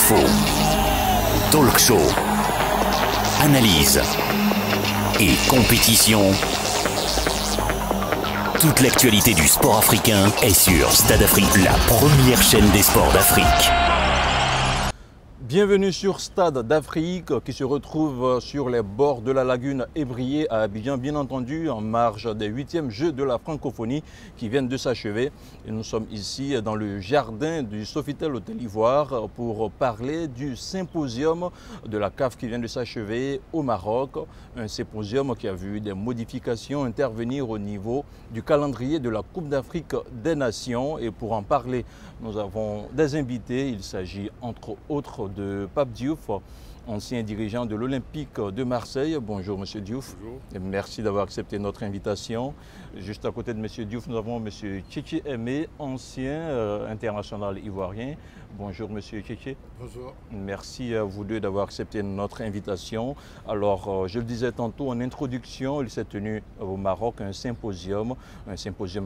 Info, talk show, analyse et compétition. Toute l'actualité du sport africain est sur Stade Afrique, la première chaîne des sports d'Afrique. Bienvenue sur Stade d'Afrique qui se retrouve sur les bords de la lagune Ébrié à Abidjan, bien entendu en marge des 8e Jeux de la francophonie qui viennent de s'achever. Et nous sommes ici dans le jardin du Sofitel Hôtel Ivoire pour parler du symposium de la CAF qui vient de s'achever au Maroc. Un symposium qui a vu des modifications intervenir au niveau du calendrier de la Coupe d'Afrique des Nations. Et pour en parler, nous avons des invités. Il s'agit entre autres de Pape Diouf, ancien dirigeant de l'Olympique de Marseille. Bonjour Monsieur Diouf. Bonjour. Et merci d'avoir accepté notre invitation. Juste à côté de Monsieur Diouf, nous avons Monsieur Tchétché Aimé, ancien international ivoirien. Bonjour Monsieur Tchétché. Bonjour. Merci à vous deux d'avoir accepté notre invitation. Alors, je le disais tantôt en introduction, il s'est tenu au Maroc un symposium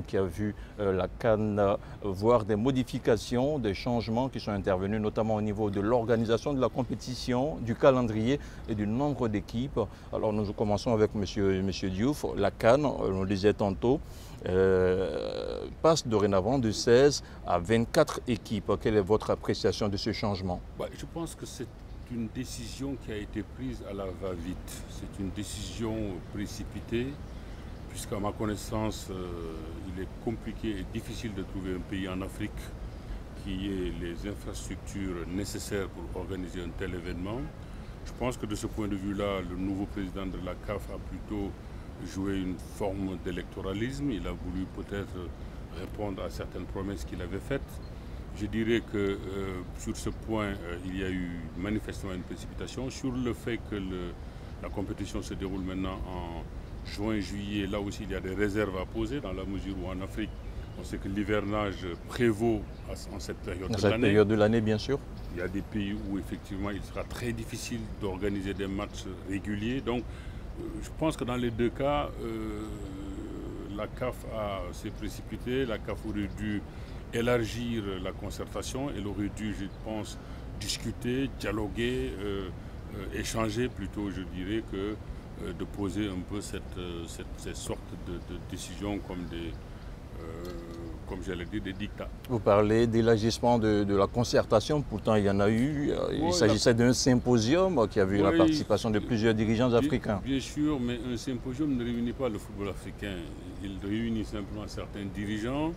qui a vu la CAN voir des modifications, des changements qui sont intervenus, notamment au niveau de l'organisation de la compétition, du calendrier et du nombre d'équipes. Alors, nous commençons avec Monsieur Diouf. La CAN, on le disait tantôt, passe dorénavant de 16 à 24 équipes. Quelle est votre appréciation de ce changement? Je pense que c'est une décision qui a été prise à la va-vite. C'est une décision précipitée, puisqu'à ma connaissance, il est compliqué et difficile de trouver un pays en Afrique qui ait les infrastructures nécessaires pour organiser un tel événement. Je pense que de ce point de vue-là, le nouveau président de la CAF a plutôt joué une forme d'électoralisme. Il a voulu peut-être répondre à certaines promesses qu'il avait faites. Je dirais que sur ce point, il y a eu manifestement une précipitation. Sur le fait que la compétition se déroule maintenant en juin-juillet, là aussi il y a des réserves à poser dans la mesure où en Afrique, on sait que l'hivernage prévaut en cette période de l'année. Dans cette période de l'année, bien sûr. Il y a des pays où effectivement il sera très difficile d'organiser des matchs réguliers. Donc je pense que dans les deux cas, la CAF s'est précipitée. La CAF aurait dû élargir la concertation. Elle aurait dû, je pense, discuter, dialoguer, échanger plutôt, je dirais, que de poser un peu cette sorte de décisions comme comme j'allais dire, des dictats. Vous parlez d'élargissement de la concertation, pourtant il y en a eu. Il s'agissait d'un symposium qui a vu la participation de plusieurs dirigeants africains. Bien sûr, mais un symposium ne réunit pas le football africain. Il réunit simplement certains dirigeants,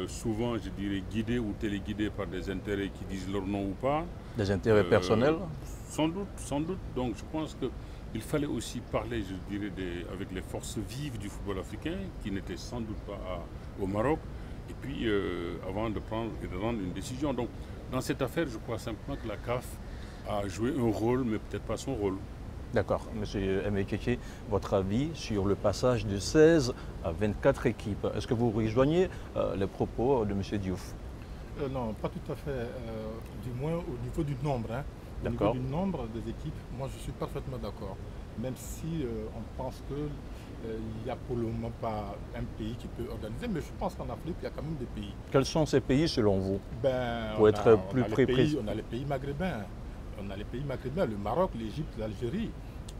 souvent, je dirais, guidés ou téléguidés par des intérêts qui disent leur nom ou pas. Des intérêts personnels? Sans doute, sans doute. Donc je pense qu'il fallait aussi parler, je dirais, avec les forces vives du football africain, qui n'étaient sans doute pas au Maroc, et puis avant de prendre et de rendre une décision. Donc dans cette affaire, je crois simplement que la CAF a joué un rôle, mais peut-être pas son rôle. D'accord. Monsieur Aimé Tchétché, votre avis sur le passage de 16 à 24 équipes. Est-ce que vous rejoignez les propos de Monsieur Diouf? Non, pas tout à fait. Du moins au niveau du nombre. Au niveau du nombre des équipes, moi je suis parfaitement d'accord. Même si on pense qu'il n'y a pour le moment pas un pays qui peut organiser, mais je pense qu'en Afrique, il y a quand même des pays. Quels sont ces pays selon vous? Pour être plus précis. On a les pays maghrébins. On a les pays maghrébins, le Maroc, l'Égypte, l'Algérie.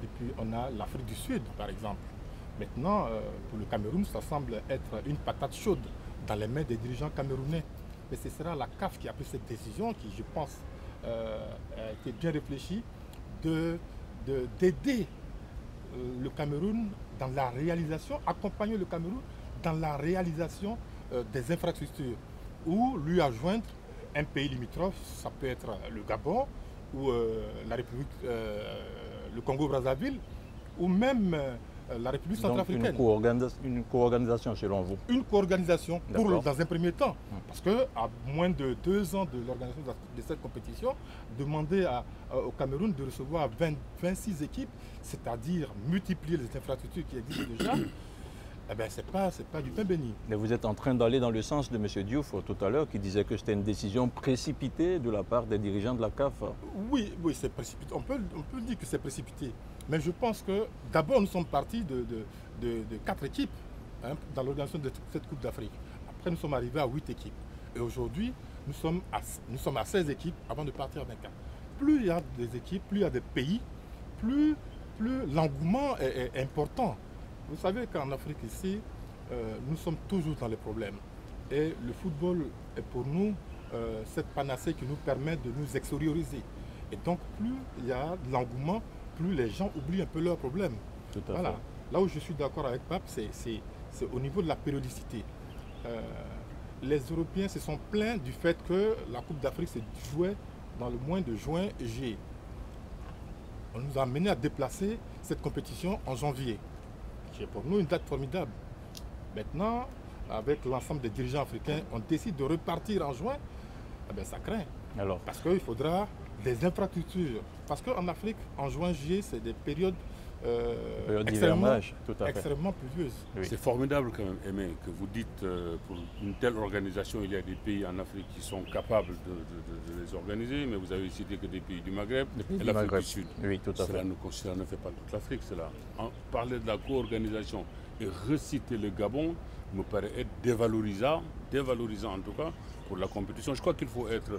Et puis on a l'Afrique du Sud, par exemple. Maintenant, pour le Cameroun, ça semble être une patate chaude dans les mains des dirigeants camerounais. Mais ce sera la CAF qui a pris cette décision qui, je pense, a été bien réfléchie, d'aider le Cameroun dans la réalisation, accompagner le Cameroun dans la réalisation des infrastructures, ou lui adjoindre un pays limitrophe, ça peut être le Gabon, ou la République, le Congo-Brazzaville, ou même la République centrafricaine. Une co-organisation selon vous? Une co-organisation dans un premier temps. Parce qu'à moins de 2 ans de l'organisation de cette compétition, demander au Cameroun de recevoir 26 équipes, c'est-à-dire multiplier les infrastructures qui existent déjà, eh bien, c'est pas du pain béni. Mais vous êtes en train d'aller dans le sens de M. Diouf tout à l'heure, qui disait que c'était une décision précipitée de la part des dirigeants de la CAF. Oui, c'est précipité. On peut dire que c'est précipité. Mais je pense que d'abord, nous sommes partis de 4 équipes dans l'organisation de cette Coupe d'Afrique. Après, nous sommes arrivés à 8 équipes. Et aujourd'hui, nous sommes à 16 équipes avant de partir à 24. Plus il y a des équipes, plus il y a des pays, plus l'engouement est important. Vous savez qu'en Afrique ici, nous sommes toujours dans les problèmes. Et le football est pour nous cette panacée qui nous permet de nous extérioriser. Et donc plus il y a de l'engouement, plus les gens oublient un peu leurs problèmes. Tout à Voilà. fait. Là où je suis d'accord avec Pape, c'est au niveau de la périodicité. Les Européens se sont plaints du fait que la Coupe d'Afrique se jouait dans le mois de juin et juillet. On nous a amené à déplacer cette compétition en janvier, qui est pour nous une date formidable. Maintenant, avec l'ensemble des dirigeants africains, on décide de repartir en juin, eh bien, ça craint. Alors, Parce qu'il faudra des infrastructures. Parce qu'en Afrique, en juin, juillet, c'est des périodes d'hivernage, tout à fait. extrêmement pluvieuses. Oui. C'est formidable quand même, Aimé, que vous dites pour une telle organisation, il y a des pays en Afrique qui sont capables de les organiser, mais vous avez cité que des pays du Maghreb Les pays et du l'Afrique Maghreb. du Sud. Oui, tout à fait. Cela ne fait pas toute l'Afrique, cela. Parler de la co-organisation et reciter le Gabon me paraît être dévalorisant en tout cas pour la compétition. Je crois qu'il faut être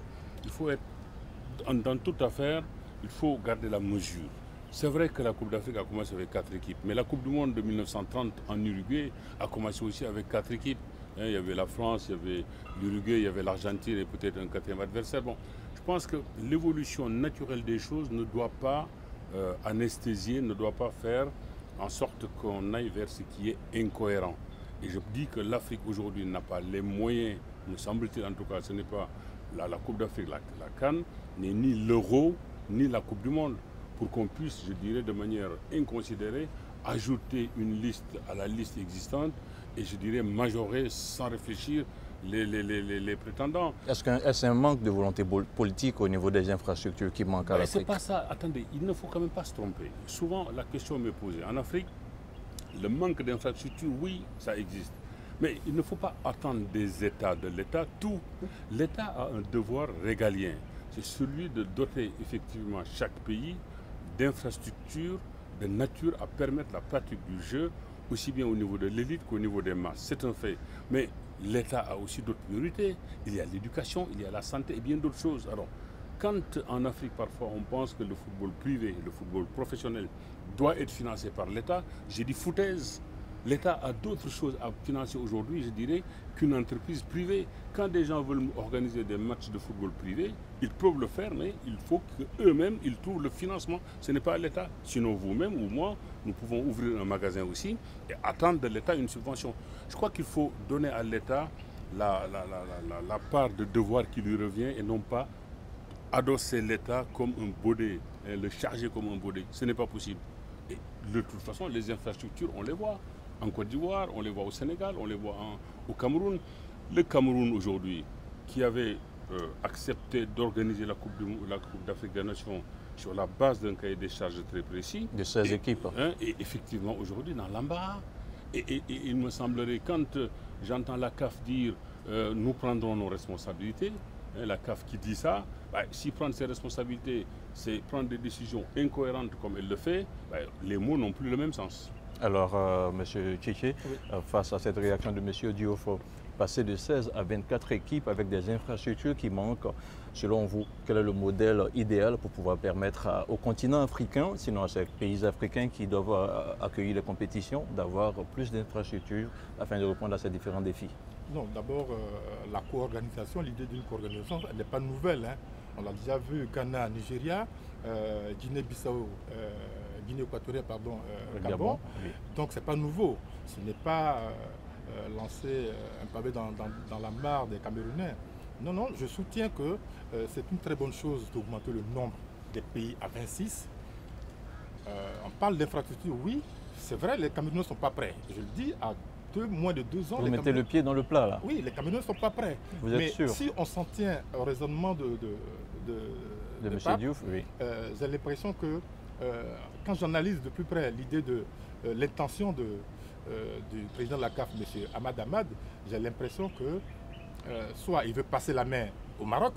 dans toute affaire, il faut garder la mesure. C'est vrai que la Coupe d'Afrique a commencé avec 4 équipes, mais la Coupe du Monde de 1930 en Uruguay a commencé aussi avec 4 équipes. Il y avait la France, il y avait l'Uruguay, il y avait l'Argentine et peut-être un 4e adversaire. Bon, je pense que l'évolution naturelle des choses ne doit pas anesthésier, ne doit pas faire en sorte qu'on aille vers ce qui est incohérent. Et je dis que l'Afrique aujourd'hui n'a pas les moyens, me semble-t-il en tout cas, ce n'est pas la Coupe d'Afrique, la CAN, n'est ni l'Euro, ni la Coupe du Monde, pour qu'on puisse, je dirais, de manière inconsidérée, ajouter une liste à la liste existante et, je dirais, majorer sans réfléchir les prétendants. Est-ce un manque de volonté politique au niveau des infrastructures qui manque à Mais c'est l'Afrique? pas ça. Attendez, il ne faut quand même pas se tromper. Souvent, la question m'est posée. En Afrique, le manque d'infrastructures, oui, ça existe. Mais il ne faut pas attendre des États de l'État. Tout. L'État a un devoir régalien. C'est celui de doter effectivement chaque pays d'infrastructures de nature à permettre la pratique du jeu, aussi bien au niveau de l'élite qu'au niveau des masses. C'est un fait. Mais l'État a aussi d'autres priorités. Il y a l'éducation, il y a la santé et bien d'autres choses. Alors, quand en Afrique, parfois, on pense que le football privé, le football professionnel doit être financé par l'État, j'ai dit foutaise. L'État a d'autres choses à financer aujourd'hui, je dirais, qu'une entreprise privée. Quand des gens veulent organiser des matchs de football privé, ils peuvent le faire, mais il faut qu'eux-mêmes, ils trouvent le financement. Ce n'est pas l'État. Sinon, vous-même ou moi, nous pouvons ouvrir un magasin aussi et attendre de l'État une subvention. Je crois qu'il faut donner à l'État la part de devoir qui lui revient et non pas adosser l'État comme un baudet, le charger comme un baudet. Ce n'est pas possible. Et de toute façon, les infrastructures, on les voit. En Côte d'Ivoire, on les voit au Sénégal, on les voit au Cameroun. Le Cameroun aujourd'hui, qui avait accepté d'organiser la Coupe d'Afrique des Nations sur la base d'un cahier des charges très précis. De 16 équipes. Et effectivement, aujourd'hui, dans l'embarras. Et il me semblerait, quand j'entends la CAF dire nous prendrons nos responsabilités, la CAF qui dit ça, si prendre ses responsabilités, c'est prendre des décisions incohérentes comme elle le fait, les mots n'ont plus le même sens. Alors, M. Tchéché, oui, face à cette réaction de M. Diouf, passer de 16 à 24 équipes avec des infrastructures qui manquent, selon vous, quel est le modèle idéal pour pouvoir permettre au continent africain, sinon à ces pays africains qui doivent accueillir les compétitions, d'avoir plus d'infrastructures afin de répondre à ces différents défis? Non, d'abord, la co-organisation, l'idée d'une co-organisation, elle n'est pas nouvelle, hein. On l'a déjà vu, Ghana, Nigeria, Guinée-Bissau, Guinée équatoriale, pardon, Gabon. Oui. Donc c'est pas nouveau. Ce n'est pas lancer un pavé dans la mare des Camerounais. Non, non, je soutiens que c'est une très bonne chose d'augmenter le nombre des pays à 26. On parle d'infrastructure, oui, c'est vrai, les Camerounais ne sont pas prêts. Je le dis, à moins de 2 ans. Vous mettez le pied dans le plat là? Oui, les Camerounais ne sont pas prêts. Vous êtes sûr? Si on s'en tient au raisonnement de M. Pape, Diouf, oui. j'ai l'impression que quand j'analyse de plus près l'idée de l'intention du président de la CAF, M. Ahmad Ahmad, j'ai l'impression que soit il veut passer la main au Maroc,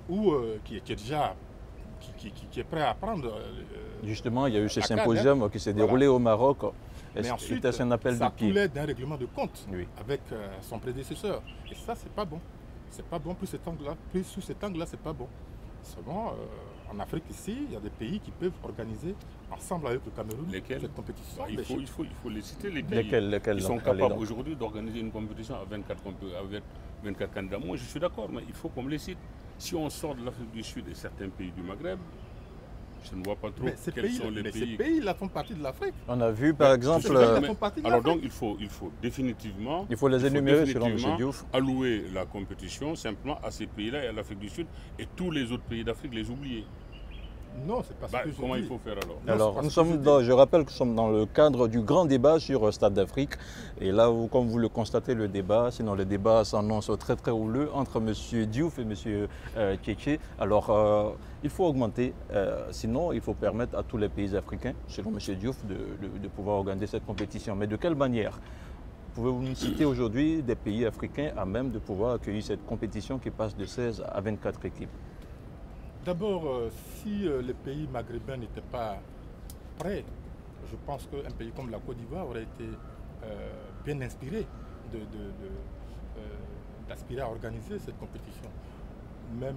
ou qui est prêt à prendre. Justement, il y a eu ce CAN, symposium qui s'est déroulé au Maroc. Mais ensuite, c'est un appel ça de pied. coulait d'un règlement de compte Oui. avec son prédécesseur. Et ça, c'est pas bon. c'est pas bon. Plus sous cet angle-là, c'est pas bon. Seulement, en Afrique ici, il y a des pays qui peuvent organiser ensemble avec le Cameroun cette compétition. Il faut les citer, les pays Lesquels qui sont capables aujourd'hui d'organiser une compétition avec 24 candidats. Moi, je suis d'accord, mais il faut qu'on me les cite. Si on sort de l'Afrique du Sud et certains pays du Maghreb, je ne vois pas trop quels sont les pays. Ces pays-là font partie de l'Afrique. On a vu par exemple... Alors donc il faut définitivement... Il faut les énumérer selon M. Diouf. Allouer la compétition simplement à ces pays-là et à l'Afrique du Sud et tous les autres pays d'Afrique les oublier. Non, c'est pas ça que je comment dis. Il faut faire alors? Alors, je rappelle que nous sommes dans le cadre du grand débat sur Stade d'Afrique. Et là, comme vous le constatez, le débat s'annonce très très houleux entre M. Diouf et M. Tchétché. Alors, il faut augmenter, sinon il faut permettre à tous les pays africains, selon M. Diouf, de pouvoir organiser cette compétition. Mais de quelle manière? Pouvez-vous nous citer aujourd'hui des pays africains à même de pouvoir accueillir cette compétition qui passe de 16 à 24 équipes? D'abord, si les pays maghrébins n'étaient pas prêts, je pense qu'un pays comme la Côte d'Ivoire aurait été bien inspiré d'aspirer à organiser cette compétition.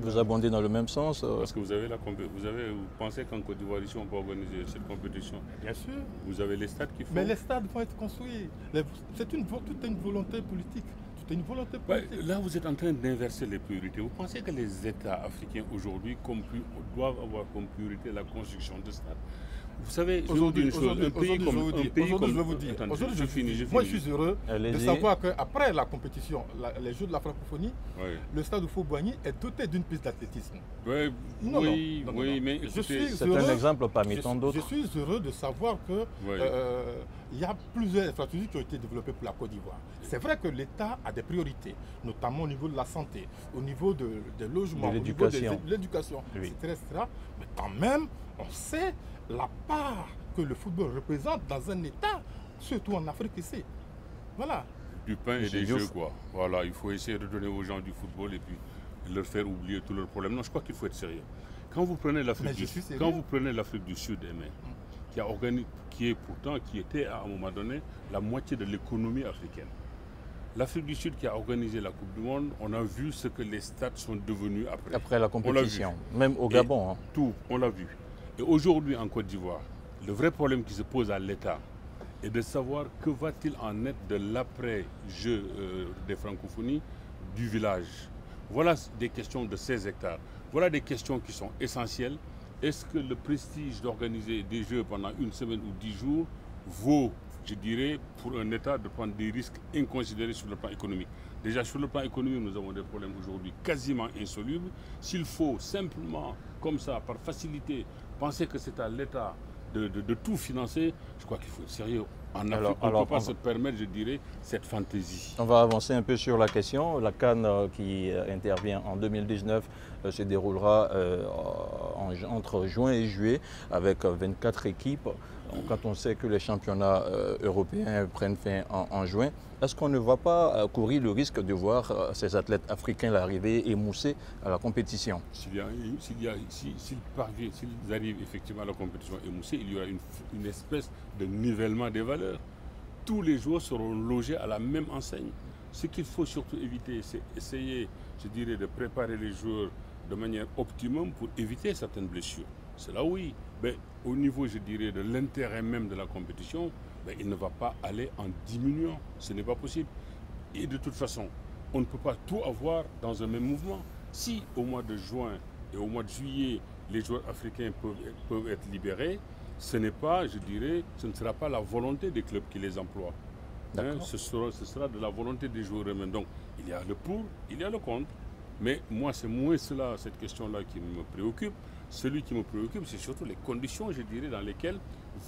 Vous abondez dans le même sens Parce que vous pensez qu'en Côte d'Ivoire, ici, on peut organiser cette compétition? Bien sûr. Vous avez les stades qu'il faut. Mais les stades vont être construits. Toute une volonté politique. Là, vous êtes en train d'inverser les priorités. Vous pensez que les États africains aujourd'hui doivent avoir comme priorité la construction de stades? Vous savez, je vous dis une chose, moi je suis heureux de savoir qu'après la compétition, les Jeux de la francophonie, le stade Houphouët-Boigny est doté d'une piste d'athlétisme. Oui, mais c'est un exemple parmi tant d'autres. Je suis heureux de savoir qu'il y a plusieurs infrastructures qui ont été développées pour la Côte d'Ivoire. C'est vrai que l'État a des priorités, notamment au niveau de la santé, au niveau des logements, au niveau de l'éducation, etc. Mais quand même, on sait la part que le football représente dans un État, surtout en Afrique ici. Voilà. Du pain et des jeux, quoi. Voilà, il faut essayer de donner aux gens du football et puis leur faire oublier tous leurs problèmes. Non, je crois qu'il faut être sérieux. Quand vous prenez l'Afrique du Sud, qui était à un moment donné la moitié de l'économie africaine. L'Afrique du Sud qui a organisé la Coupe du Monde, on a vu ce que les stades sont devenus après. Après la compétition, même au Gabon. Tout, on l'a vu. Et aujourd'hui en Côte d'Ivoire, le vrai problème qui se pose à l'État est de savoir que va-t-il en être de l'après-jeu des francophonies du village. Voilà des questions de 16 hectares. Voilà des questions qui sont essentielles. Est-ce que le prestige d'organiser des jeux pendant une semaine ou 10 jours vaut, je dirais, pour un État de prendre des risques inconsidérés sur le plan économique? Déjà, sur le plan économique, nous avons des problèmes aujourd'hui quasiment insolubles. S'il faut simplement, comme ça, par facilité, penser que c'est à l'État de tout financer, je crois qu'il faut être sérieux. En Afrique, on ne peut pas se permettre, je dirais, cette fantaisie. On va avancer un peu sur la question. La CAN qui intervient en 2019 se déroulera entre juin et juillet avec 24 équipes. Quand on sait que les championnats européens prennent fin en juin, est-ce qu'on ne va pas courir le risque de voir ces athlètes africains arriver émoussés à la compétition? S'ils arrivent effectivement à la compétition émoussés, il y aura une espèce de nivellement des valeurs. Tous les joueurs seront logés à la même enseigne. Ce qu'il faut surtout éviter, c'est essayer, je dirais, de préparer les joueurs de manière optimum pour éviter certaines blessures. C'est là oui. Mais au niveau, je dirais, de l'intérêt même de la compétition, il ne va pas aller en diminuant. Ce n'est pas possible. Et de toute façon, on ne peut pas tout avoir dans un même mouvement. Si au mois de juin et au mois de juillet, les joueurs africains peuvent être libérés, ce n'est pas, je dirais, ce ne sera pas la volonté des clubs qui les emploient. Ce sera de la volonté des joueurs eux-mêmes. Donc, il y a le pour, il y a le contre. Mais moi, c'est moins cela, cette question-là qui me préoccupe. Celui qui me préoccupe, c'est surtout les conditions, je dirais, dans lesquelles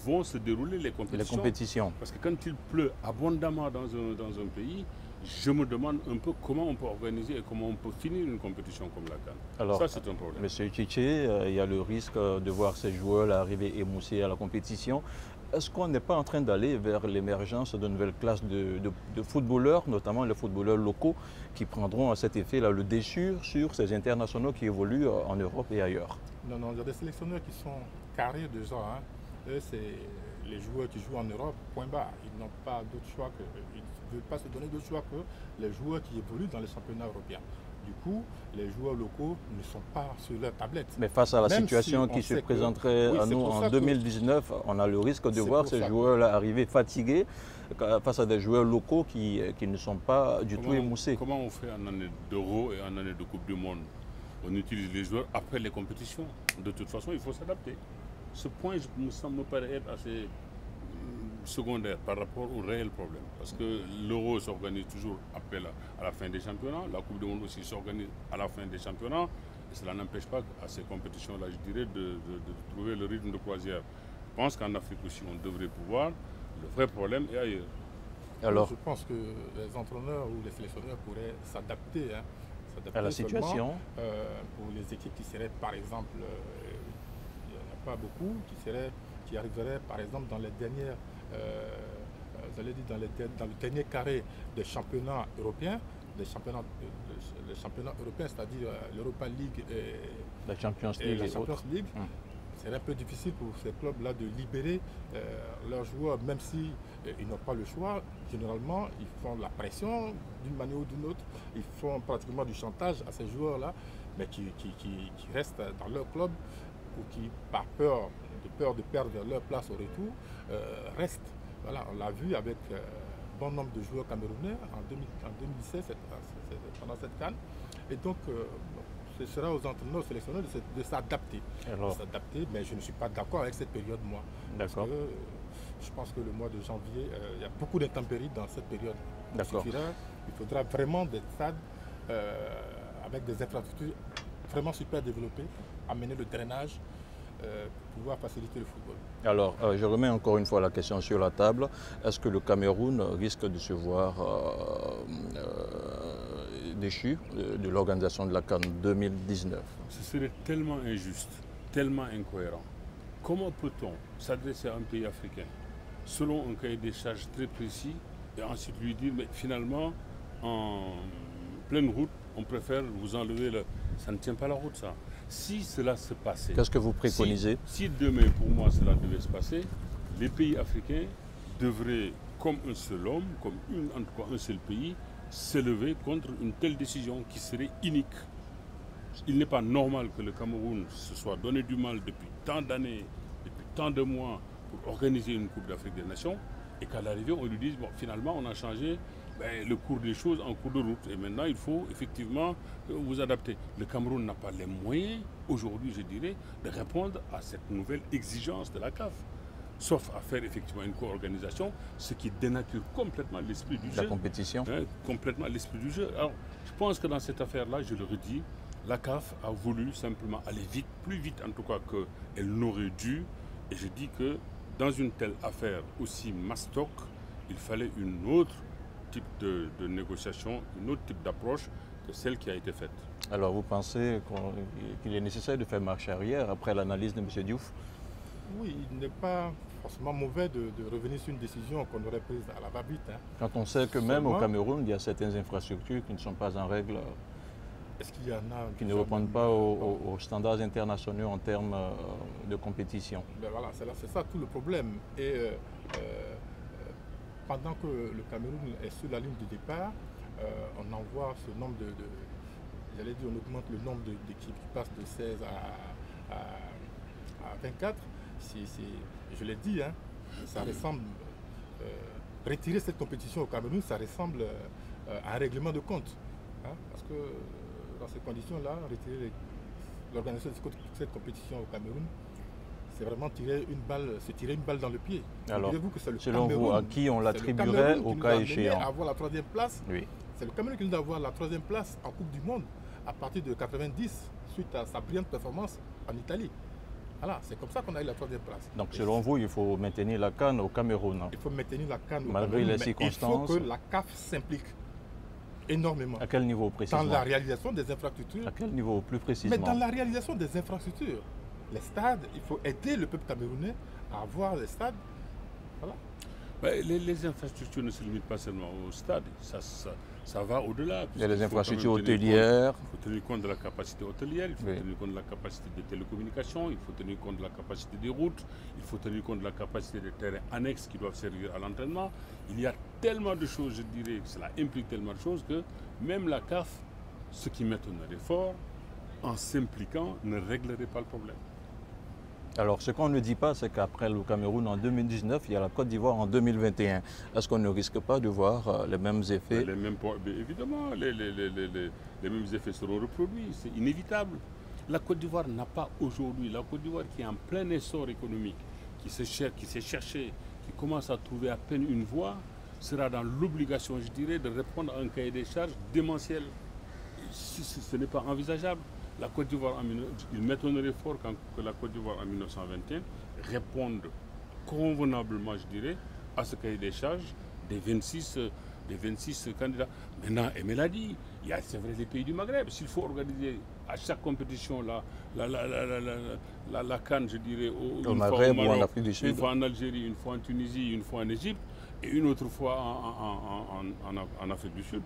vont se dérouler les compétitions. Parce que quand il pleut abondamment dans un pays, je me demande un peu comment on peut organiser et comment on peut finir une compétition comme la CAN. Alors, ça, c'est un problème. Monsieur Tchétché, il y a le risque de voir ces joueurs arriver émoussés à la compétition. Est-ce qu'on n'est pas en train d'aller vers l'émergence de nouvelles classes de footballeurs, notamment les footballeurs locaux, qui prendront à cet effet-là le dessus sur ces internationaux qui évoluent en Europe et ailleurs? Non, il y a des sélectionneurs qui sont carrés déjà. Eux, c'est les joueurs qui jouent en Europe, point barre. Ils n'ont pas d'autre choix ils ne veulent pas se donner d'autre choix que les joueurs qui évoluent dans les championnats européens. Du coup, les joueurs locaux ne sont pas sur leur tablette. Mais face à la Même situation si qui on se sait que- présenterait oui, à c'est nous pour en ça que- 2019, on a le risque de C'est voir pour ces ça que- joueurs-là arriver fatigués face à des joueurs locaux qui ne sont pas du tout émoussés. Comment on fait en année d'Euro et en année de Coupe du Monde? On utilise les joueurs après les compétitions. De toute façon, il faut s'adapter. Ce point me paraît être assez secondaire par rapport au réel problème. Parce que l'Euro s'organise toujours après à la fin des championnats. La Coupe du Monde aussi s'organise à la fin des championnats. Et cela n'empêche pas à ces compétitions-là, je dirais, de trouver le rythme de croisière. Je pense qu'en Afrique aussi, on devrait pouvoir. Le vrai problème est ailleurs. Alors, je pense que les entraîneurs ou les sélectionneurs pourraient s'adapter. à la situation, pour les équipes qui seraient, par exemple, il n'y en a pas beaucoup, qui arriveraient, par exemple, dans les dernières, dans le dernier carré des championnats européens, les championnats européens, c'est-à-dire l'Europa League la Champions et League la et Champions autres. League. C'est un peu difficile pour ces clubs-là de libérer leurs joueurs, même si ils n'ont pas le choix. Généralement, ils font la pression d'une manière ou d'une autre. Ils font pratiquement du chantage à ces joueurs-là, mais qui restent dans leur club ou qui, par peur de perdre leur place au retour, restent. Voilà, on l'a vu avec bon nombre de joueurs camerounais en 2017, pendant cette CAN. Et donc, ce sera aux entraîneurs, aux sélectionneurs de s'adapter. Mais je ne suis pas d'accord avec cette période, moi. D'accord. Je pense que le mois de janvier, il y a beaucoup d'intempéries dans cette période. D'accord. Il faudra vraiment des stades avec des infrastructures vraiment super développées, amener le drainage, pour pouvoir faciliter le football. Alors, je remets encore une fois la question sur la table. Est-ce que le Cameroun risque de se voir déchu de l'organisation de la CAN 2019? Ce serait tellement injuste, tellement incohérent. Comment peut-on s'adresser à un pays africain selon un cahier des charges très précis et ensuite lui dire, mais finalement, en pleine route, on préfère vous enlever le... Ça ne tient pas la route, ça. Si cela se passait... Qu'est-ce que vous préconisez? Si demain, pour moi, cela devait se passer, les pays africains devraient, comme un seul homme, comme en tout cas un seul pays, s'élever contre une telle décision qui serait unique. Il n'est pas normal que le Cameroun se soit donné du mal depuis tant d'années, depuis tant de mois pour organiser une Coupe d'Afrique des Nations et qu'à l'arrivée on lui dise, bon, finalement on a changé le cours des choses en cours de route et maintenant il faut effectivement vous adapter. Le Cameroun n'a pas les moyens aujourd'hui, je dirais, de répondre à cette nouvelle exigence de la CAF. Sauf à faire effectivement une co-organisation, ce qui dénature complètement l'esprit du jeu. La compétition. Complètement l'esprit du jeu. Alors, je pense que dans cette affaire-là, je le redis, la CAF a voulu simplement aller vite, plus vite en tout cas qu'elle n'aurait dû. Et je dis que dans une telle affaire aussi mastoc, il fallait une autre type de négociation, un autre type d'approche que celle qui a été faite. Alors vous pensez qu'il est nécessaire de faire marche arrière après l'analyse de M. Diouf? Oui, il n'est pas forcément mauvais de revenir sur une décision qu'on aurait prise à la va-vite. Quand on sait que même au Cameroun, il y a certaines infrastructures qui ne sont pas en règle, est-ce qu'il y en a qui ne répondent pas aux standards internationaux en termes de compétition? Ben voilà, c'est ça tout le problème. Et pendant que le Cameroun est sur la ligne de départ, on envoie ce nombre j'allais dire, on augmente le nombre d'équipes qui passent de 16 à 24. Je l'ai dit, ça ressemble, retirer cette compétition au Cameroun, ça ressemble à un règlement de compte. Parce que dans ces conditions-là, retirer l'organisation de cette compétition au Cameroun, c'est vraiment se tirer une balle dans le pied. Alors, que selon vous, à qui on l'attribuerait au cas échéant? Avoir la troisième place. Oui. C'est le Cameroun qui nous a avoir la troisième place en Coupe du Monde à partir de 90, suite à sa brillante performance en Italie. Voilà, c'est comme ça qu'on a eu la troisième place. Donc selon vous, il faut maintenir la CAN au Cameroun? Il faut maintenir la CAN au Cameroun. Malgré les circonstances. Il faut que la CAF s'implique énormément. À quel niveau précisément? Dans la réalisation des infrastructures. À quel niveau plus précisément? Mais dans la réalisation des infrastructures. Les stades, il faut aider le peuple camerounais à avoir les stades. Voilà. Les infrastructures ne se limitent pas seulement au stade, ça va au-delà. Il y a les infrastructures hôtelières. Il faut tenir compte de la capacité hôtelière, il faut tenir compte de la capacité des télécommunications, il faut tenir compte de la capacité des routes, il faut tenir compte de la capacité des terrains annexes qui doivent servir à l'entraînement. Il y a tellement de choses, je dirais, cela implique tellement de choses que même la CAF ce qui m'étonnerait fort, en s'impliquant, ne réglerait pas le problème. Alors, ce qu'on ne dit pas, c'est qu'après le Cameroun en 2019, il y a la Côte d'Ivoire en 2021. Est-ce qu'on ne risque pas de voir les mêmes effets? Évidemment, les mêmes effets seront reproduits, c'est inévitable. La Côte d'Ivoire n'a pas aujourd'hui, la Côte d'Ivoire qui est en plein essor économique, qui s'est cherché, qui commence à trouver à peine une voie, sera dans l'obligation, je dirais, de répondre à un cahier des charges démentiel. Ce n'est pas envisageable. La Côte d'Ivoire, il m'étonnerait fort que la Côte d'Ivoire en 1921 réponde convenablement, je dirais, à ce cahier des charges des 26 candidats. Maintenant, Emel a dit, il y a, c'est vrai, les pays du Maghreb. S'il faut organiser à chaque compétition la CAN, je dirais, au Maghreb ou en Afrique du Sud, une fois en Algérie, une fois en Tunisie, une fois en Égypte, et une autre fois en Afrique du Sud.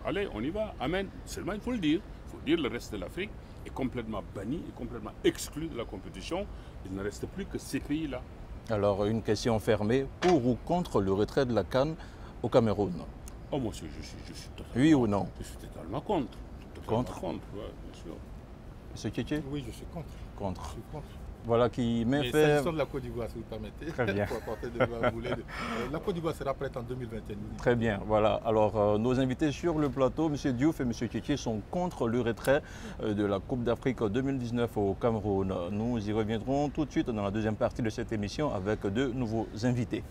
Allez, on y va, amen. Seulement, il faut le dire. Il faut dire le reste de l'Afrique est complètement banni, est complètement exclu de la compétition. Il ne reste plus que ces pays-là. Alors, une question fermée, pour ou contre le retrait de la CAN au Cameroun? Oh, moi, je suis totalement, oui ou non? Je suis totalement contre. Contre, ouais, bien sûr. Monsieur Tchétché? Oui, je suis contre. Contre. Je suis contre. Voilà qui m'est Mais fait... s'agissant de la Côte d'Ivoire, si vous permettez, Très bien. pour apporter de la Côte d'Ivoire sera prête en 2021. Très bien, voilà. Alors, nos invités sur le plateau, M. Diouf et M. Tchétché, sont contre le retrait de la Coupe d'Afrique 2019 au Cameroun. Nous y reviendrons tout de suite dans la deuxième partie de cette émission avec de nouveaux invités.